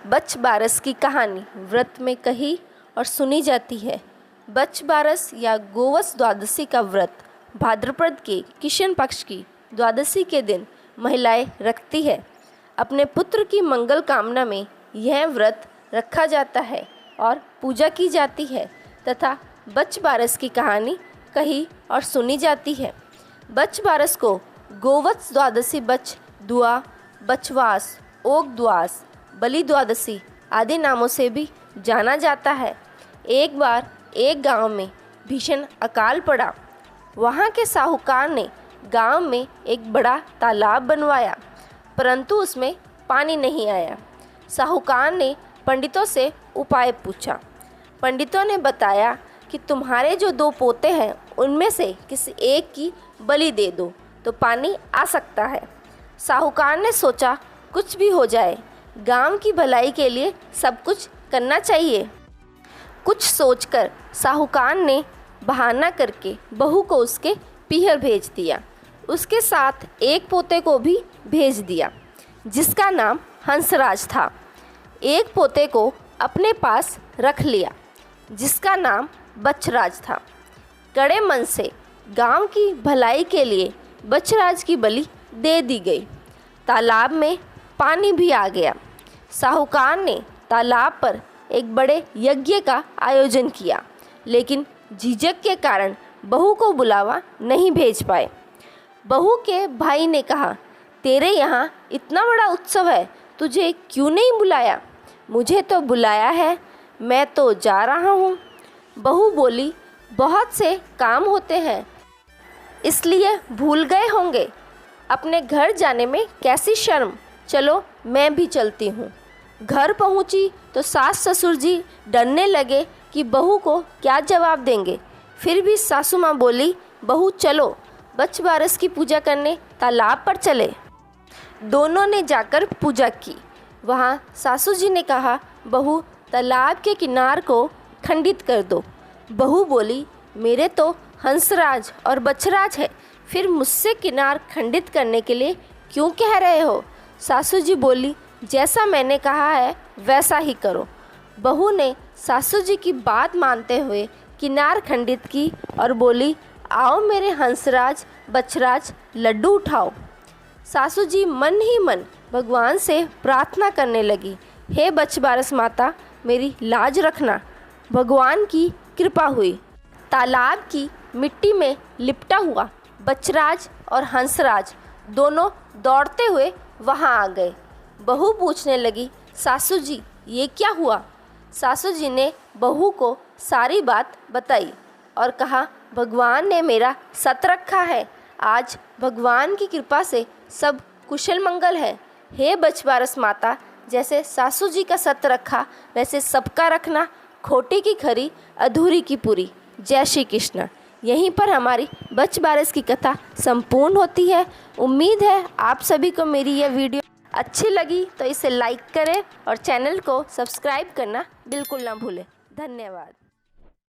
बच बारस की कहानी व्रत में कही और सुनी जाती है। बच बारस या गोवस द्वादशी का व्रत भाद्रपद के कृष्ण पक्ष की द्वादशी के दिन महिलाएं रखती है। अपने पुत्र की मंगल कामना में यह व्रत रखा जाता है और पूजा की जाती है तथा बच बारस की कहानी कही और सुनी जाती है। बच बारस को गोवत्स द्वादशी, बच दुआ, बचवास, ओग द्वास, बलि द्वादशी आदि नामों से भी जाना जाता है। एक बार एक गांव में भीषण अकाल पड़ा। वहां के साहूकार ने गांव में एक बड़ा तालाब बनवाया, परंतु उसमें पानी नहीं आया। साहूकार ने पंडितों से उपाय पूछा। पंडितों ने बताया कि तुम्हारे जो 2 पोते हैं उनमें से किसी एक की बलि दे दो तो पानी आ सकता है। साहूकार ने सोचा कुछ भी हो जाए, गांव की भलाई के लिए सब कुछ करना चाहिए। कुछ सोचकर साहूकार ने बहाना करके बहू को उसके पीहर भेज दिया। उसके साथ एक पोते को भी भेज दिया जिसका नाम हंसराज था। एक पोते को अपने पास रख लिया जिसका नाम बचराज था। कड़े मन से गांव की भलाई के लिए बचराज की बलि दे दी गई। तालाब में पानी भी आ गया। साहूकार ने तालाब पर एक बड़े यज्ञ का आयोजन किया, लेकिन झिझक के कारण बहू को बुलावा नहीं भेज पाए। बहू के भाई ने कहा, तेरे यहाँ इतना बड़ा उत्सव है, तुझे क्यों नहीं बुलाया? मुझे तो बुलाया है, मैं तो जा रहा हूँ। बहू बोली, बहुत से काम होते हैं इसलिए भूल गए होंगे। अपने घर जाने में कैसी शर्म, चलो मैं भी चलती हूँ। घर पहुँची तो सास ससुर जी डरने लगे कि बहू को क्या जवाब देंगे। फिर भी सासू माँ बोली, बहू चलो, बच बारस की पूजा करने तालाब पर चले। दोनों ने जाकर पूजा की। वहाँ सासू जी ने कहा, बहू तालाब के किनार को खंडित कर दो। बहू बोली, मेरे तो हंसराज और बचराज है, फिर मुझसे किनार खंडित करने के लिए क्यों कह रहे हो? सासू जी बोली, जैसा मैंने कहा है वैसा ही करो। बहू ने सासू जी की बात मानते हुए किनार खंडित की और बोली, आओ मेरे हंसराज बचराज, लड्डू उठाओ। सासू जी मन ही मन भगवान से प्रार्थना करने लगी, हे बचबारस माता, मेरी लाज रखना। भगवान की कृपा हुई। तालाब की मिट्टी में लिपटा हुआ बचराज और हंसराज दोनों दौड़ते हुए वहां आ गए। बहू पूछने लगी, सासू जी ये क्या हुआ? सासू जी ने बहू को सारी बात बताई और कहा, भगवान ने मेरा सत रखा है, आज भगवान की कृपा से सब कुशल मंगल है। हे बचबारस माता, जैसे सासू जी का सत रखा वैसे सबका रखना, खोटी की खरी अधूरी की पूरी। जय श्री कृष्ण। यहीं पर हमारी बच बारस की कथा संपूर्ण होती है। उम्मीद है आप सभी को मेरी यह वीडियो अच्छी लगी तो इसे लाइक करें और चैनल को सब्सक्राइब करना बिल्कुल ना भूलें। धन्यवाद।